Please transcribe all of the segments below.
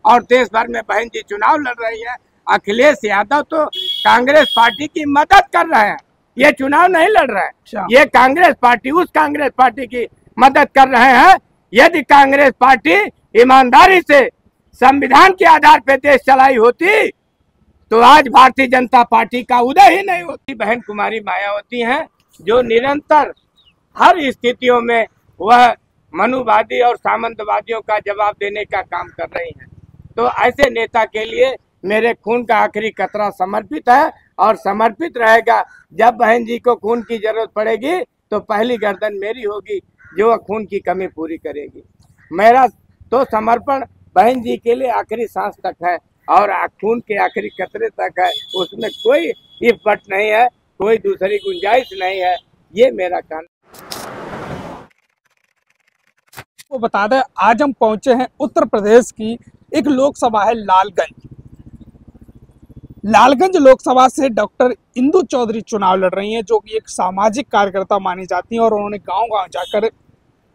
और देश भर में बहन जी चुनाव लड़ रही है। अखिलेश यादव तो कांग्रेस पार्टी की मदद कर रहे हैं, ये चुनाव नहीं लड़ रहे हैं। ये कांग्रेस पार्टी उस कांग्रेस पार्टी की मदद कर रहे हैं। यदि कांग्रेस पार्टी ईमानदारी से संविधान के आधार पर देश चलाई होती तो आज भारतीय जनता पार्टी का उदय ही नहीं होती। बहन कुमारी मायावती हैं जो निरंतर हर स्थितियों में वह मनुवादी और सामंतवादियों का जवाब देने का काम कर रही हैं। तो ऐसे नेता के लिए मेरे खून का आखिरी कतरा समर्पित है और समर्पित रहेगा। जब बहन जी को खून की जरूरत पड़ेगी तो पहली गर्दन मेरी होगी जो वह खून की कमी पूरी करेगी। मेरा तो समर्पण बहन जी के लिए आखिरी सांस तक है और खून के आखिरी कतरे तक है। उसमें कोई इफ बट नहीं है, कोई दूसरी गुंजाइश नहीं है। ये मेरा कहना। वो बता दें, आज हम पहुंचे हैं उत्तर प्रदेश की एक लोकसभा है लालगंज। लालगंज लोकसभा से डॉक्टर इंदु चौधरी चुनाव लड़ रही हैं, जो कि एक सामाजिक कार्यकर्ता मानी जाती हैं और उन्होंने गांव-गांव जाकर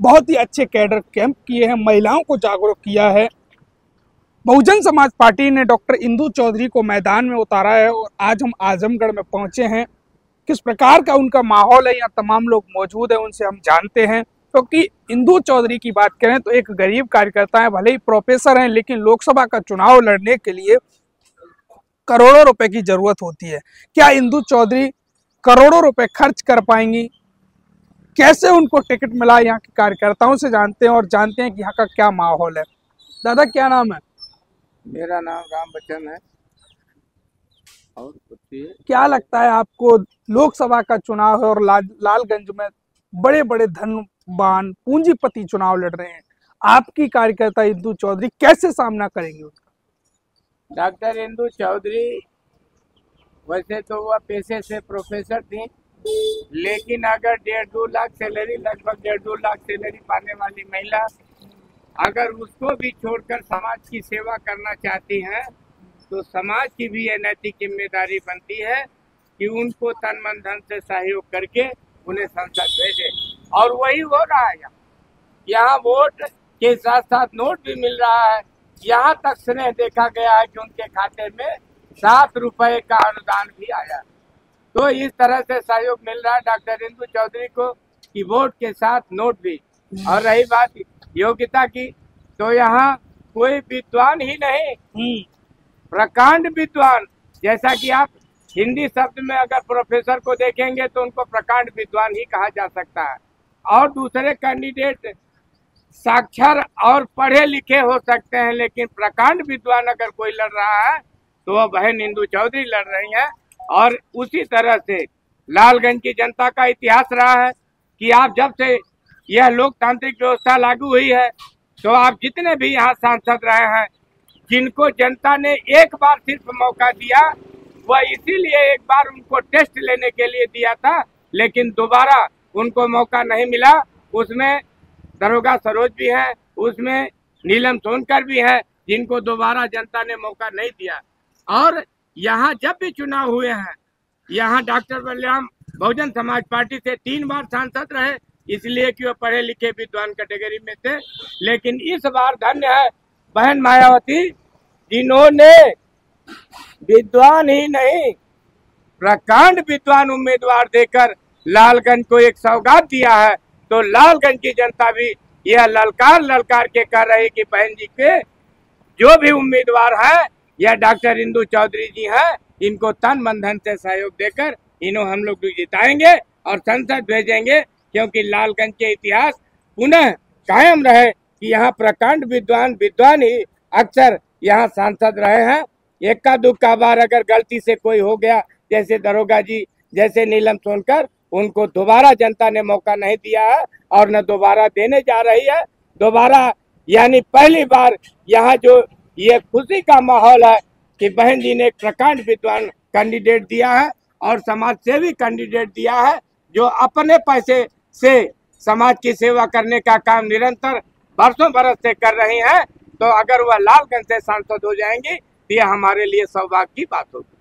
बहुत ही अच्छे कैडर कैंप किए हैं, महिलाओं को जागरूक किया है। बहुजन समाज पार्टी ने डॉक्टर इंदु चौधरी को मैदान में उतारा है और आज हम आजमगढ़ में पहुंचे हैं। किस प्रकार का उनका माहौल है, यहाँ तमाम लोग मौजूद हैं, उनसे हम जानते हैं। क्योंकि इंदु चौधरी की बात करें तो एक गरीब कार्यकर्ता है, भले ही प्रोफेसर हैं, लेकिन लोकसभा का चुनाव लड़ने के लिए करोड़ों रुपए की जरूरत होती है। क्या इंदु चौधरी करोड़ों रुपए खर्च कर पाएंगी? कैसे उनको टिकट मिला, यहाँ के कार्यकर्ताओं से जानते हैं और जानते हैं कि यहाँ का क्या माहौल है। दादा, क्या नाम है? मेरा नाम राम बच्चन है। और क्या लगता है आपको, लोकसभा का चुनाव है और लालगंज में बड़े बड़े धनवान पूंजीपति चुनाव लड़ रहे हैं, आपकी कार्यकर्ता इंदु चौधरी कैसे सामना करेंगी उसका? डॉक्टर इंदु चौधरी वैसे तो वह पेशे से प्रोफेसर थी, लेकिन अगर 1.5-2 लाख सैलरी, लगभग 1.5-2 लाख सैलरी पाने वाली महिला अगर उसको भी छोड़कर समाज की सेवा करना चाहती हैं तो समाज की भी ये नैतिक जिम्मेदारी बनती है कि उनको तन मन धन से सहयोग करके उन्हें संसद भेजे। और वही हो रहा है। यहाँ वोट के साथ साथ नोट भी मिल रहा है। यहाँ तक स्नेह देखा गया है कि उनके खाते में 7 रुपए का अनुदान भी आया। तो इस तरह से सहयोग मिल रहा है डॉक्टर इंदु चौधरी को कि वोट के साथ नोट भी। और रही बात योग्यता की, तो यहाँ कोई विद्वान ही नहीं, प्रकांड विद्वान, जैसा कि आप हिंदी शब्द में अगर प्रोफेसर को देखेंगे तो उनको प्रकांड विद्वान ही कहा जा सकता है। और दूसरे कैंडिडेट साक्षर और पढ़े लिखे हो सकते हैं, लेकिन प्रकांड विद्वान अगर कोई लड़ रहा है तो वह बहन इंदु चौधरी लड़ रही हैं। और उसी तरह से लालगंज की जनता का इतिहास रहा है कि आप जब से यह लोकतांत्रिक व्यवस्था लागू हुई है तो आप जितने भी यहाँ सांसद रहे हैं, जिनको जनता ने एक बार सिर्फ मौका दिया, वह इसीलिए एक बार उनको टेस्ट लेने के लिए दिया था, लेकिन दोबारा उनको मौका नहीं मिला। उसमें दरोगा सरोज भी हैं, उसमें नीलम सोनकर भी हैं, जिनको दोबारा जनता ने मौका नहीं दिया। और यहाँ जब भी चुनाव हुए हैं, यहाँ डॉक्टर बलराम बहुजन समाज पार्टी से 3 बार सांसद रहे, इसलिए कि वो पढ़े लिखे विद्वान कैटेगरी में थे। लेकिन इस बार धन्य है बहन मायावती, जिन्होंने विद्वान ही नहीं प्रकांड विद्वान उम्मीदवार देकर लालगंज को एक सौगात दिया है। तो लालगंज की जनता भी यह ललकार के कह रही कि बहन जी के जो भी उम्मीदवार है यह डॉक्टर इंदु चौधरी जी हैं, इनको तन मन धन से सहयोग देकर इन्हों हम लोग जिताएंगे और संसद भेजेंगे, क्योंकि लालगंज के इतिहास पुनः कायम रहे कि यहाँ प्रकांड विद्वान ही अक्सर यहाँ सांसद रहे हैं। इक्का दुक्का बार अगर गलती से कोई हो गया, जैसे दरोगा जी, जैसे नीलम सोनकर, उनको दोबारा जनता ने मौका नहीं दिया है और न दोबारा देने जा रही है। दोबारा यानी पहली बार यहाँ जो ये खुशी का माहौल है कि बहन जी ने एक प्रकांड विद्वान कैंडिडेट दिया है और समाज सेवी कैंडिडेट दिया है, जो अपने पैसे से समाज की सेवा करने का काम निरंतर बरसों बरस से कर रही हैं। तो अगर वह लालगंज से सांसद हो जाएंगी तो यह हमारे लिए सौभाग्य की बात होगी।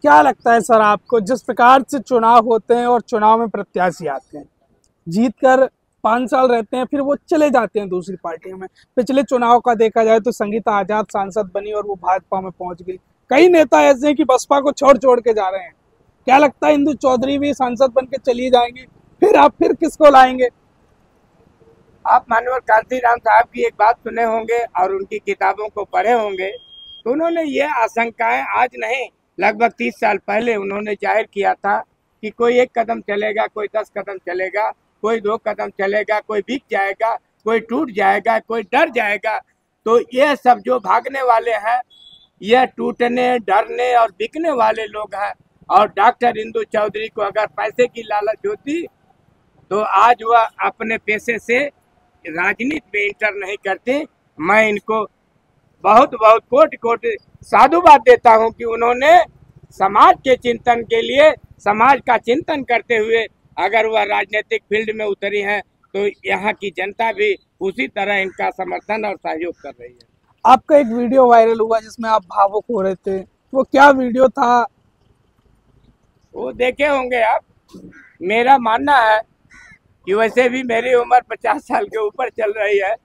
क्या लगता है सर आपको, जिस प्रकार से चुनाव होते हैं और चुनाव में प्रत्याशी आते हैं, जीतकर 5 साल रहते हैं, फिर वो चले जाते हैं दूसरी पार्टियों में। पिछले चुनाव का देखा जाए तो संगीता आजाद सांसद बनी और वो भाजपा में पहुंच गई। कई नेता ऐसे हैं कि बसपा को छोड़ छोड़ के जा रहे हैं। क्या लगता है इंदु चौधरी भी सांसद बन के चली जाएंगे? फिर आप फिर किसको लाएंगे? आप मानवर कांतीराम साहब की एक बात सुने होंगे और उनकी किताबों को पढ़े होंगे, तो उन्होंने ये आशंकाएं आज नहीं, लगभग 30 साल पहले उन्होंने जाहिर किया था कि कोई 1 कदम चलेगा, कोई 10 कदम चलेगा, कोई 2 कदम चलेगा, कोई बिक जाएगा, कोई टूट जाएगा, कोई डर जाएगा। तो ये सब जो भागने वाले हैं, ये टूटने, डरने और बिकने वाले लोग हैं। और डॉक्टर इंदु चौधरी को अगर पैसे की लालच होती तो आज वह अपने पैसे से राजनीति में इंटर नहीं करते। मैं इनको बहुत बहुत कोटि कोटि साधुवाद देता हूं कि उन्होंने समाज के चिंतन के लिए, समाज का चिंतन करते हुए अगर वह राजनीतिक फील्ड में उतरी हैं, तो यहाँ की जनता भी उसी तरह इनका समर्थन और सहयोग कर रही है। आपका एक वीडियो वायरल हुआ जिसमें आप भावुक हो रहे थे, वो क्या वीडियो था? वो देखे होंगे आप। मेरा मानना है कि वैसे भी मेरी उम्र 50 साल के ऊपर चल रही है,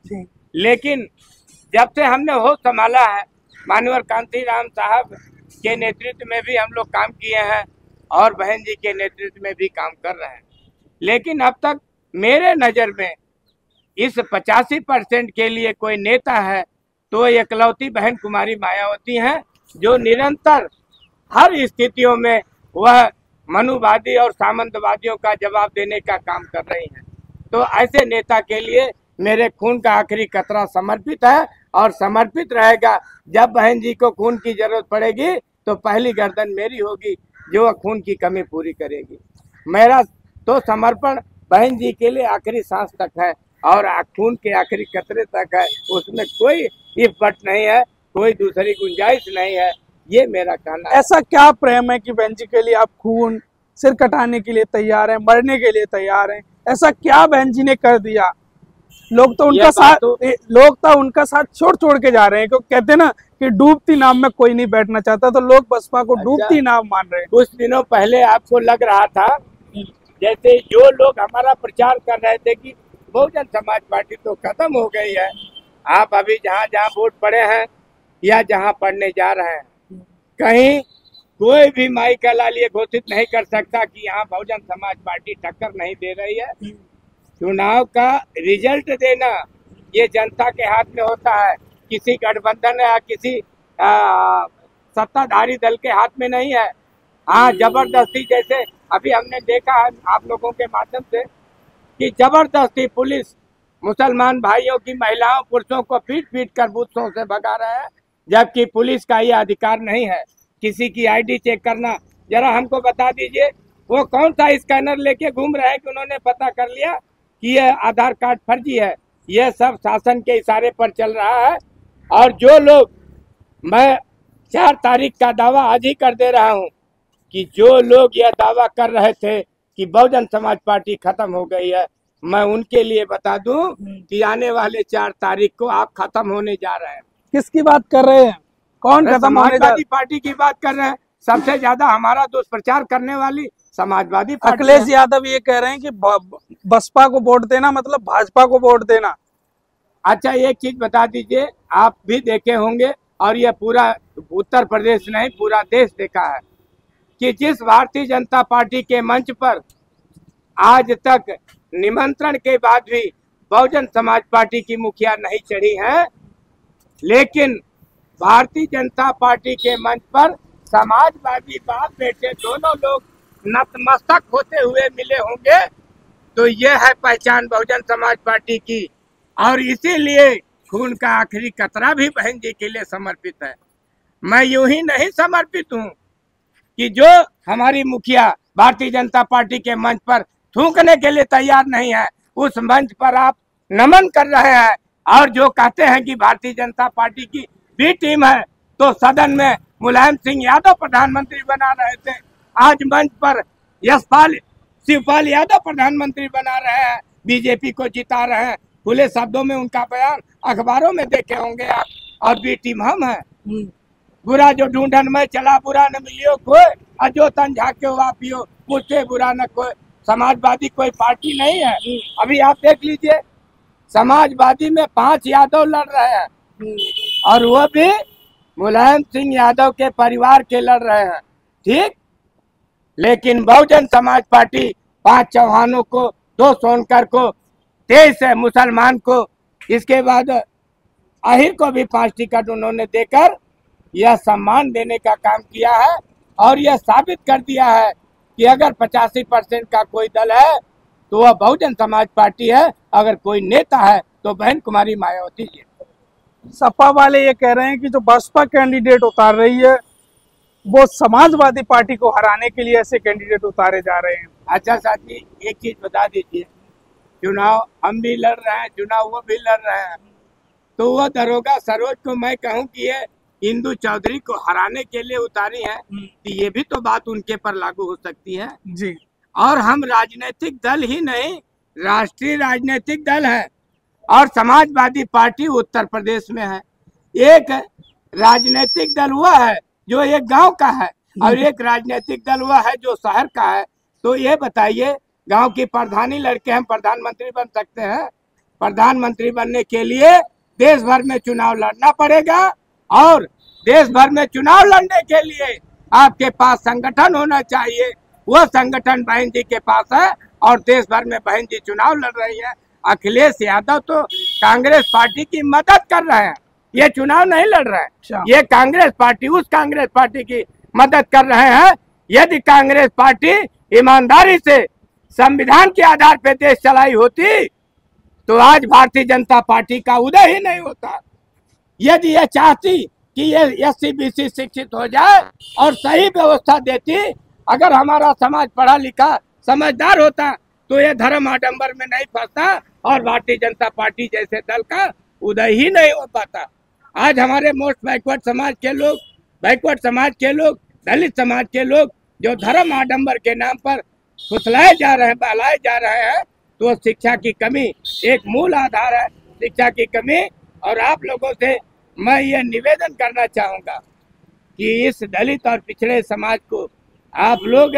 लेकिन जब से हमने होश संभाला है, मानवर कांतीराम साहब के नेतृत्व में भी हम लोग काम किए हैं और बहन जी के नेतृत्व में भी काम कर रहे हैं, लेकिन अब तक मेरे नज़र में इस 85% के लिए कोई नेता है तो इकलौती बहन कुमारी मायावती हैं, जो निरंतर हर स्थितियों में वह मनुवादी और सामंतवादियों का जवाब देने का काम कर रही हैं। तो ऐसे नेता के लिए मेरे खून का आखिरी कतरा समर्पित है और समर्पित रहेगा। जब बहन जी को खून की जरूरत पड़ेगी तो पहली गर्दन मेरी होगी जो वह खून की कमी पूरी करेगी। मेरा तो समर्पण बहन जी के लिए आखिरी सांस तक है और खून के आखिरी कतरे तक है, उसमें कोई इफ बट नहीं है, कोई दूसरी गुंजाइश नहीं है। ये मेरा कहना है। ऐसा क्या प्रेम है कि बहन जी के लिए आप खून, सिर कटाने के लिए तैयार हैं, मरने के लिए तैयार हैं? ऐसा क्या बहन जी ने कर दिया? लोग तो उनका साथ छोड़ छोड़ के जा रहे हैं, क्योंकि कहते हैं ना कि डूबती नाव में कोई नहीं बैठना चाहता, तो लोग बसपा को डूबती नाव मान रहे हैं। कुछ दिनों पहले आपको लग रहा था जैसे जो लोग हमारा प्रचार कर रहे थे कि बहुजन समाज पार्टी तो खत्म हो गई है। आप अभी जहाँ जहाँ वोट पड़े हैं या जहाँ पढ़ने जा रहे हैं, कहीं कोई भी माई का लाल ये घोषित नहीं कर सकता कि यहाँ बहुजन समाज पार्टी टक्कर नहीं दे रही है। चुनाव का रिजल्ट देना ये जनता के हाथ में होता है, किसी गठबंधन या किसी सत्ताधारी दल के हाथ में नहीं है। हाँ, जबरदस्ती, जैसे अभी हमने देखा है आप लोगों के माध्यम से कि जबरदस्ती पुलिस मुसलमान भाइयों की महिलाओं पुरुषों को पीट पीट कर बूथों से भगा रहा है, जबकि पुलिस का ये अधिकार नहीं है किसी की आईडी चेक करना। जरा हमको बता दीजिए वो कौन सा स्कैनर लेके घूम रहे हैं कि उन्होंने पता कर लिया कि ये आधार कार्ड फर्जी है। ये सब शासन के इशारे पर चल रहा है। और जो लोग, मैं 4 तारीख का दावा आज ही कर दे रहा हूँ कि जो लोग यह दावा कर रहे थे कि बहुजन समाज पार्टी खत्म हो गई है, मैं उनके लिए बता दूं कि आने वाले 4 तारीख को आप खत्म होने जा रहे हैं। किसकी बात कर रहे हैं? कौन खत्म होने जा रहा है? समाजवादी पार्टी की बात कर रहे हैं। सबसे ज्यादा हमारा दुष्प्रचार करने वाली समाजवादी पार्टी। अखिलेश यादव ये कह रहे हैं कि बसपा को वोट देना मतलब भाजपा को वोट देना। अच्छा, एक चीज बता दीजिए, आप भी देखे होंगे और यह पूरा उत्तर प्रदेश नहीं पूरा देश देखा है कि जिस भारतीय जनता पार्टी के मंच पर आज तक निमंत्रण के बाद भी बहुजन समाज पार्टी की मुखिया नहीं चढ़ी है, लेकिन भारतीय जनता पार्टी के मंच पर समाजवादी बाप बेटे दोनों लोग नतमस्तक होते हुए मिले होंगे। तो यह है पहचान बहुजन समाज पार्टी की, और इसीलिए खून का आखिरी कतरा भी बहन जी के लिए समर्पित है। मैं यूं ही नहीं समर्पित हूं कि जो हमारी मुखिया भारतीय जनता पार्टी के मंच पर थूकने के लिए तैयार नहीं है, उस मंच पर आप नमन कर रहे हैं। और जो कहते हैं कि भारतीय जनता पार्टी की बी टीम है, तो सदन में मुलायम सिंह यादव प्रधानमंत्री बना रहे थे, आज मंच पर शिवपाल यादव प्रधानमंत्री बना रहे हैं, बीजेपी को जिता रहे हैं। खुले शब्दों में उनका बयान अखबारों में देखे होंगे आप। और बी टीम हम है। बुरा जो ढूंढन में चला बुरा न मिलियो कोई, अजो तन झाक्यो वापियो, मुझसे बुरा न कोई। समाजवादी कोई पार्टी नहीं है। अभी आप देख लीजिए, समाजवादी में 5 यादव लड़ रहे हैं और वो भी मुलायम सिंह यादव के परिवार के लड़ रहे हैं, ठीक। लेकिन बहुजन समाज पार्टी 5 चौहानों को, 2 सोनकर को, 23 मुसलमान को, इसके बाद आहिर को भी 5 टिकट उन्होंने देकर यह सम्मान देने का काम किया है और यह साबित कर दिया है कि अगर 85% का कोई दल है तो वह बहुजन समाज पार्टी है, अगर कोई नेता है तो बहन कुमारी मायावती जी। सपा वाले ये कह रहे हैं कि जो बसपा कैंडिडेट उतार रही है वो समाजवादी पार्टी को हराने के लिए ऐसे कैंडिडेट उतारे जा रहे हैं। अच्छा साथी, एक चीज बता दीजिए, चुनाव हम भी लड़ रहे हैं, चुनाव वो भी लड़ रहे हैं, तो वह दरोगा सरोज को मैं कहूं कि ये इंदु चौधरी को हराने के लिए उतारी है, तो ये भी तो बात उनके पर लागू हो सकती है जी। और हम राजनीतिक दल ही नहीं, राष्ट्रीय राजनीतिक दल है और समाजवादी पार्टी उत्तर प्रदेश में है। एक राजनीतिक दल हुआ है जो एक गांव का है और एक राजनीतिक दल हुआ है जो शहर का है। तो ये बताइए, गांव की प्रधानी लड़के हम प्रधानमंत्री बन सकते हैं? प्रधानमंत्री बनने के लिए देश भर में चुनाव लड़ना पड़ेगा और देश भर में चुनाव लड़ने के लिए आपके पास संगठन होना चाहिए। वह संगठन बहन जी के पास है और देश भर में बहन जी चुनाव लड़ रही है। अखिलेश यादव तो कांग्रेस पार्टी की मदद कर रहे हैं, ये चुनाव नहीं लड़ रहे हैं। ये कांग्रेस पार्टी उस कांग्रेस पार्टी की मदद कर रहे हैं। यदि कांग्रेस पार्टी ईमानदारी से संविधान के आधार पर देश चलाई होती तो आज भारतीय जनता पार्टी का उदय ही नहीं होता। यदि ये चाहती कि ये SC-BC शिक्षित हो जाए और सही व्यवस्था देती, अगर हमारा समाज पढ़ा लिखा समझदार होता तो ये धर्म आडंबर में नहीं फंसता और भारतीय जनता पार्टी जैसे दल का उदय ही नहीं हो पाता। आज हमारे मोस्ट बैकवर्ड समाज के लोग, बैकवर्ड समाज के लोग, दलित समाज के लोग जो धर्म आडंबर के नाम पर फुसलाए जा रहे हैं, बहलाए जा रहे हैं, तो शिक्षा की कमी एक मूल आधार है, शिक्षा की कमी। और आप लोगों से मैं ये निवेदन करना चाहूँगा कि इस दलित और पिछड़े समाज को आप लोग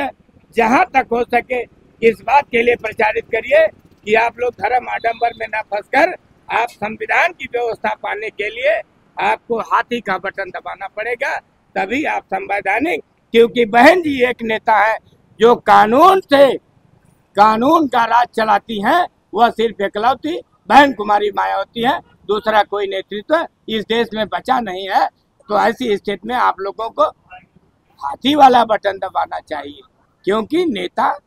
जहाँ तक हो सके इस बात के लिए प्रचारित करिए कि आप लोग धर्म आडंबर में न फंसकर आप संविधान की व्यवस्था पाने के लिए आपको हाथी का बटन दबाना पड़ेगा, तभी आप संवैधानिक। क्योंकि बहन जी एक नेता है जो कानून से, कानून का राज चलाती हैं, वह सिर्फ एकलौती बहन कुमारी मायावती है, दूसरा कोई नेतृत्व इस देश में बचा नहीं है। तो ऐसी स्थिति में आप लोगों को हाथी वाला बटन दबाना चाहिए, क्योंकि नेता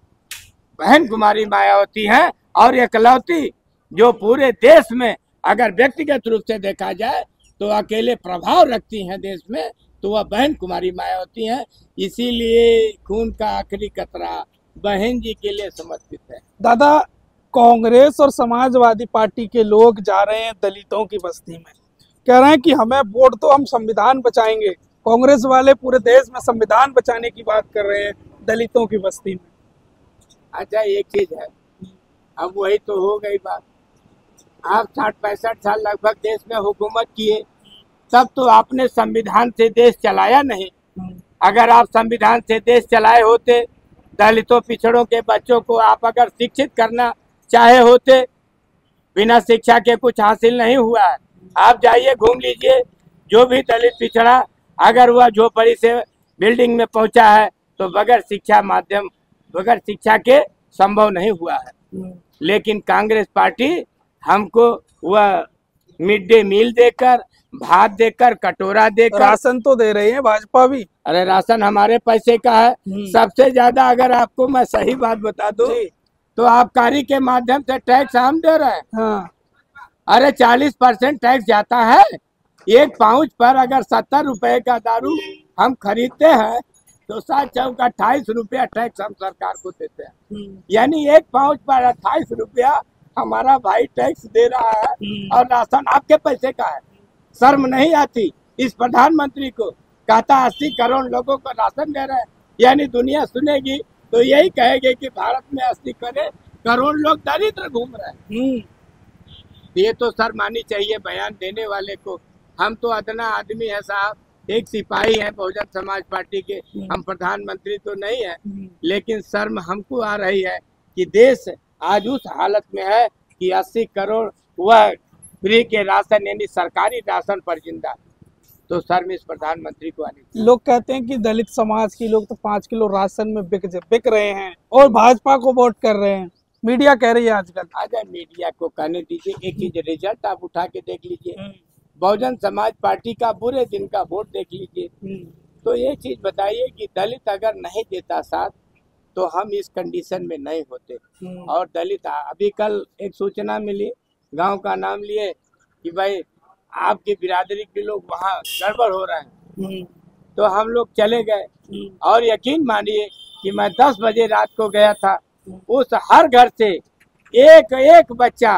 बहन कुमारी मायावती है और एकलौती जो पूरे देश में अगर व्यक्तिगत रूप से देखा जाए तो अकेले प्रभाव रखती हैं देश में, तो वह बहन कुमारी मायावती हैं। इसीलिए खून का आखिरी कतरा बहन जी के लिए समर्पित है। दादा, कांग्रेस और समाजवादी पार्टी के लोग जा रहे हैं दलितों की बस्ती में, कह रहे हैं कि हमें वोट तो हम संविधान बचाएंगे। कांग्रेस वाले पूरे देश में संविधान बचाने की बात कर रहे हैं दलितों की बस्ती में। अच्छा, एक चीज है, अब वही तो हो गई बात। आप 60-65 साल लगभग देश में हुकूमत किए, तब तो आपने संविधान से देश चलाया नहीं। अगर आप संविधान से देश चलाए होते, दलितों पिछड़ों के बच्चों को आप अगर शिक्षित करना चाहे होते, बिना शिक्षा के कुछ हासिल नहीं हुआ है। आप जाइए घूम लीजिए, जो भी दलित पिछड़ा अगर वह झोपड़ी से बिल्डिंग में पहुंचा है तो बगैर शिक्षा माध्यम, बगैर शिक्षा के संभव नहीं हुआ है। लेकिन कांग्रेस पार्टी हमको वह मिड डे मील देकर, भात देकर, कटोरा देकर, राशन तो दे रहे हैं भाजपा भी। अरे राशन हमारे पैसे का है। सबसे ज्यादा अगर आपको मैं सही बात बता दूं तो आबकारी के माध्यम से टैक्स हम दे रहे हैं। हाँ। अरे 40% टैक्स जाता है। एक पाउच पर अगर 70 रुपए का दारू हम खरीदते हैं तो 7 चौक 28 रुपया टैक्स हम सरकार को देते हैं। यानी एक पाउच पर 28 रुपया हमारा भाई टैक्स दे रहा है और राशन आपके पैसे का है। शर्म नहीं आती इस प्रधानमंत्री को? कहता 80 करोड़ लोगों को राशन दे रहे हैं, यानी दुनिया सुनेगी तो यही कहेगी कि भारत में 80 करोड़ लोग दरिद्र घूम रहे हैं। ये तो शर्म आनी चाहिए बयान देने वाले को। हम तो अदना आदमी है साहब, एक सिपाही है बहुजन समाज पार्टी के, हम प्रधानमंत्री तो नहीं है, लेकिन शर्म हमको आ रही है कि देश आज उस हालत में है कि 80 करोड़ वह फ्री के राशन यानी सरकारी राशन पर जिंदा। तो शर्मिस प्रधानमंत्री को आनी चाहिए। लोग कहते हैं कि दलित समाज के लोग तो 5 किलो राशन में बिक रहे हैं और भाजपा को वोट कर रहे हैं, मीडिया कह रही है आजकल। आजा मीडिया को कहने दीजिए, एक चीज रिजल्ट आप उठा के देख लीजिए, बहुजन समाज पार्टी का बुरे दिन का वोट देख लीजिए। तो ये चीज बताइए कि दलित अगर नहीं देता साथ तो हम इस कंडीशन में नहीं होते। और दलित अभी कल एक सूचना मिली, गांव का नाम लिए कि भाई आपकी बिरादरी के लोग वहाँ गड़बड़ हो रहे हैं, तो हम लोग चले गए और यकीन मानिए कि मैं 10 बजे रात को गया था, उस हर घर से एक एक बच्चा,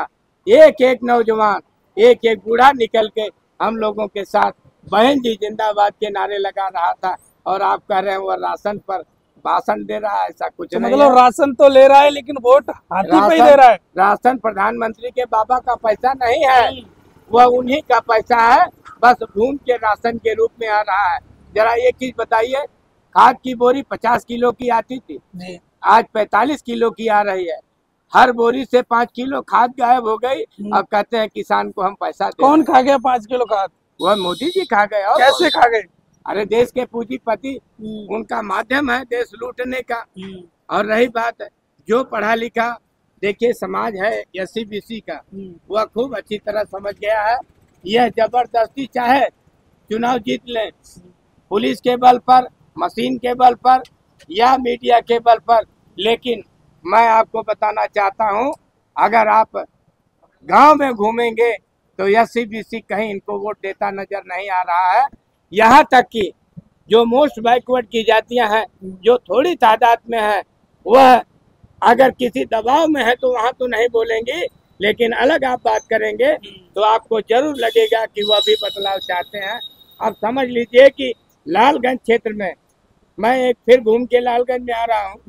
एक एक नौजवान, एक एक बूढ़ा निकल के हम लोगों के साथ बहन जी जिंदाबाद के नारे लगा रहा था। और आप कह रहे हैं वो राशन पर भाषण दे रहा है, ऐसा कुछ नहीं मतलब है। राशन तो ले रहा है लेकिन वोट हाथी पे ही दे रहा है। राशन प्रधानमंत्री के बाबा का पैसा नहीं है, वह उन्हीं का पैसा है, बस घूम के राशन के रूप में आ रहा है। जरा एक चीज बताइए, खाद की बोरी 50 किलो की आती थी जी। आज 45 किलो की आ रही है। हर बोरी से 5 किलो खाद गायब हो गई। अब कहते हैं किसान को हम पैसा दे। कौन खा गया 5 किलो खाद? वह मोदी जी खा गए। और कैसे खा गए? अरे देश के पूंजीपति, उनका माध्यम है देश लूटने का। और रही बात जो पढ़ा लिखा, देखिए समाज है SC-BC का, वह खूब अच्छी तरह समझ गया है। यह जबरदस्ती चाहे चुनाव जीत ले, पुलिस के बल पर, मशीन के बल पर या मीडिया के बल पर, लेकिन मैं आपको बताना चाहता हूं, अगर आप गांव में घूमेंगे तो SC-BC कहीं इनको वोट देता नजर नहीं आ रहा है। यहाँ तक कि जो मोस्ट बैकवर्ड की जातियां हैं, जो थोड़ी तादाद में है, वह अगर किसी दबाव में है तो वहाँ तो नहीं बोलेंगी, लेकिन अलग आप बात करेंगे तो आपको जरूर लगेगा कि वह भी बदलाव चाहते हैं। अब समझ लीजिए कि लालगंज क्षेत्र में, मैं एक फिर घूम के लालगंज में आ रहा हूँ।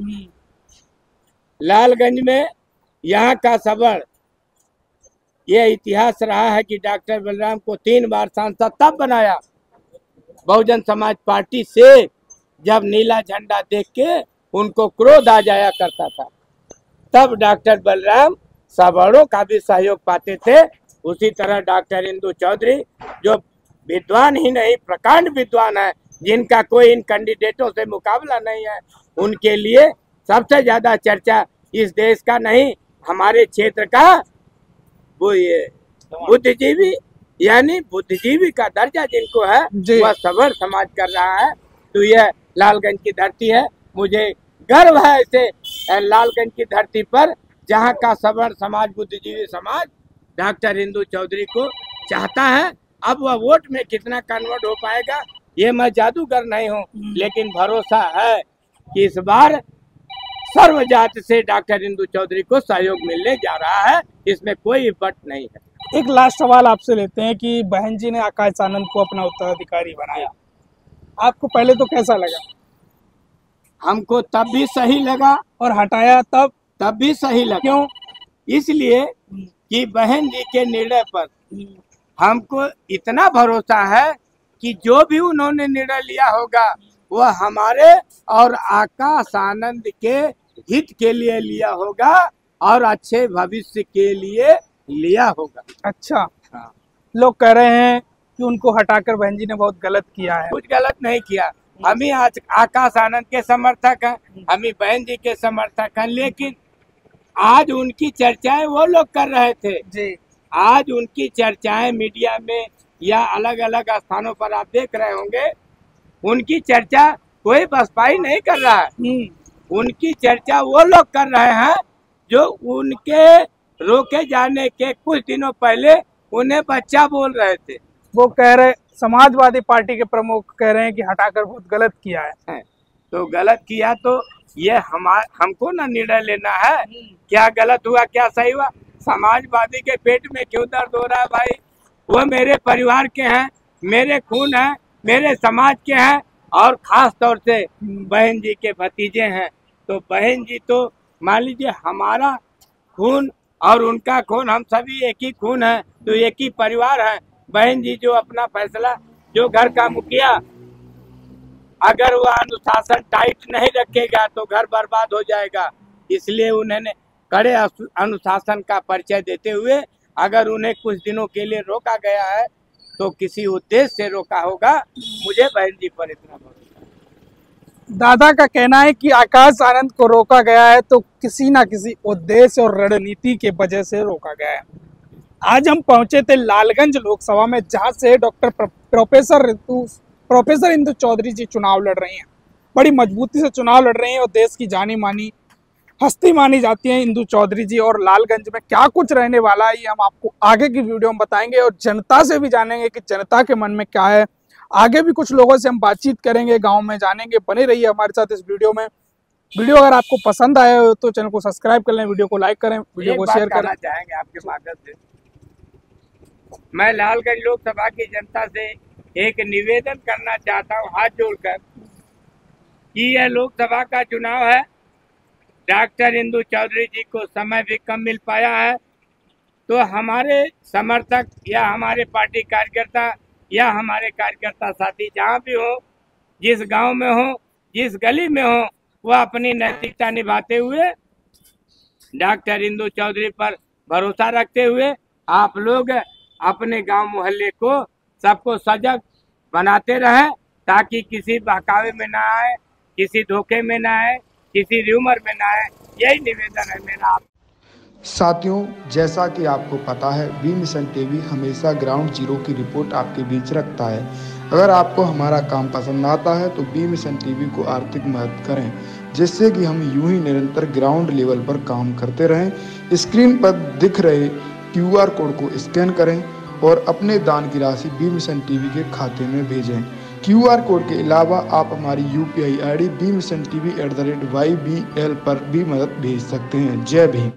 लालगंज में यहाँ का सबड़ यह इतिहास रहा है कि डॉक्टर बलराम को 3 बार सांसद तब बनाया बहुजन समाज पार्टी से, जब नीला झंडा देख के उनको क्रोध आ जाया करता था। तब डॉक्टर बलराम सबड़ों का भी सहयोग पाते थे। उसी तरह डॉक्टर इंदु चौधरी, जो विद्वान ही नहीं प्रकांड विद्वान है, जिनका कोई इन कैंडिडेटों से मुकाबला नहीं है, उनके लिए सबसे ज्यादा चर्चा इस देश का नहीं, हमारे क्षेत्र का वो ये बुद्धिजीवी, यानी बुद्धिजीवी का दर्जा जिनको है, वह सबड़ समाज कर रहा है। तो यह लालगंज की धरती है। मुझे गर्व है ऐसे लालगंज की धरती पर, जहाँ का सबड़ समाज, बुद्धिजीवी समाज डॉक्टर इंदु चौधरी को चाहता है। अब वह वोट में कितना कन्वर्ट हो पाएगा, ये मैं जादूगर नहीं हूँ, लेकिन भरोसा है कि इस बार सर्व जाति से डॉक्टर इंदु चौधरी को सहयोग मिलने जा रहा है, इसमें कोई बट नहीं है। एक लास्ट सवाल आपसे लेते हैं कि बहन जी ने आकाश आनंद को अपना उत्तराधिकारी बनाया, आपको पहले तो कैसा लगा? हमको तब भी सही लगा, और हटाया तब भी सही लगा। क्यों? इसलिए कि बहन जी के निर्णय पर हमको इतना भरोसा है कि जो भी उन्होंने निर्णय लिया होगा वह हमारे और आकाश आनंद के हित के लिए लिया होगा और अच्छे भविष्य के लिए लिया होगा। अच्छा, हाँ। लोग कह रहे हैं कि उनको हटाकर बहन जी ने बहुत गलत किया है। कुछ गलत नहीं किया, हम ही आज आकाश आनंद के समर्थक हैं, हम ही बहन जी के समर्थक हैं, लेकिन आज उनकी चर्चाएं वो लोग कर रहे थे जी। आज उनकी चर्चाएं मीडिया में या अलग अलग स्थानों पर आप देख रहे होंगे, उनकी चर्चा कोई बसपाई नहीं कर रहा है। उनकी चर्चा वो लोग कर रहे हैं जो उनके रोके जाने के कुछ दिनों पहले उन्हें बच्चा बोल रहे थे। वो कह रहे, समाजवादी पार्टी के प्रमुख कह रहे हैं कि हटाकर बहुत गलत किया है। तो गलत किया तो ये हमको ना निर्णय लेना है, क्या गलत हुआ क्या सही हुआ। समाजवादी के पेट में क्यों दर्द हो रहा है भाई, वो मेरे परिवार के हैं, मेरे खून है, मेरे समाज के हैं, और खास तौर से बहन जी के भतीजे हैं। तो बहन जी तो मान लीजिए हमारा खून और उनका खून, हम सभी एक ही खून है, तो एक ही परिवार है। बहन जी जो अपना फैसला, जो घर का मुखिया अगर वह अनुशासन टाइट नहीं रखेगा तो घर बर्बाद हो जाएगा, इसलिए उन्होंने कड़े अनुशासन का परिचय देते हुए अगर उन्हें कुछ दिनों के लिए रोका गया है तो किसी उद्देश्य से रोका होगा। मुझे बहन जी पर इतना भरोसा है। दादा का कहना है कि आकाश आनंद को रोका गया है तो किसी ना किसी उद्देश्य और रणनीति के वजह से रोका गया है। आज हम पहुंचे थे लालगंज लोकसभा में, जहां से डॉक्टर प्रोफेसर इंदु चौधरी जी चुनाव लड़ रही हैं। बड़ी मजबूती से चुनाव लड़ रही हैं और देश की जानी मानी हस्ती मानी जाती है इंदु चौधरी जी। और लालगंज में क्या कुछ रहने वाला है ये हम आपको आगे की वीडियो में बताएंगे और जनता से भी जानेंगे कि जनता के मन में क्या है। आगे भी कुछ लोगों से हम बातचीत करेंगे, गांव में जानेंगे। बने रहिए हमारे साथ इस वीडियो में। वीडियो अगर आपको पसंद आया हो तो चैनल को सब्सक्राइब कर लें, वीडियो को लाइक करें, वीडियो को शेयर करें। चाहेंगे आपके माध्यम से मैं लालगंज लोकसभा की जनता से एक निवेदन करना चाहता हूं हाथ जोड़कर कि यह लोकसभा का चुनाव है। डॉक्टर इंदु चौधरी जी को समय भी कम मिल पाया है, तो हमारे समर्थक या हमारे पार्टी कार्यकर्ता या हमारे कार्यकर्ता साथी जहाँ भी हो, जिस गांव में हो, जिस गली में हो, वह अपनी नैतिकता निभाते हुए डॉक्टर इंदु चौधरी पर भरोसा रखते हुए आप लोग अपने गांव मोहल्ले को सबको सजग बनाते रहें, ताकि किसी बहकावे में ना आए, किसी धोखे में ना आए, किसी र्यूमर में ना आए। यही निवेदन है मेरा। साथियों, जैसा कि आपको पता है, बी मिशन टीवी हमेशा ग्राउंड जीरो की रिपोर्ट आपके बीच रखता है। अगर आपको हमारा काम पसंद आता है तो बी मिशन टीवी को आर्थिक मदद करें, जिससे कि हम यूं ही निरंतर ग्राउंड लेवल पर काम करते रहें। स्क्रीन पर दिख रहे QR कोड को स्कैन करें और अपने दान की राशि बी मिशन टीवी के खाते में भेजें। QR कोड के अलावा आप हमारी UPI ID bmissiontv@ybl पर भी मदद भेज सकते हैं। जय भीम।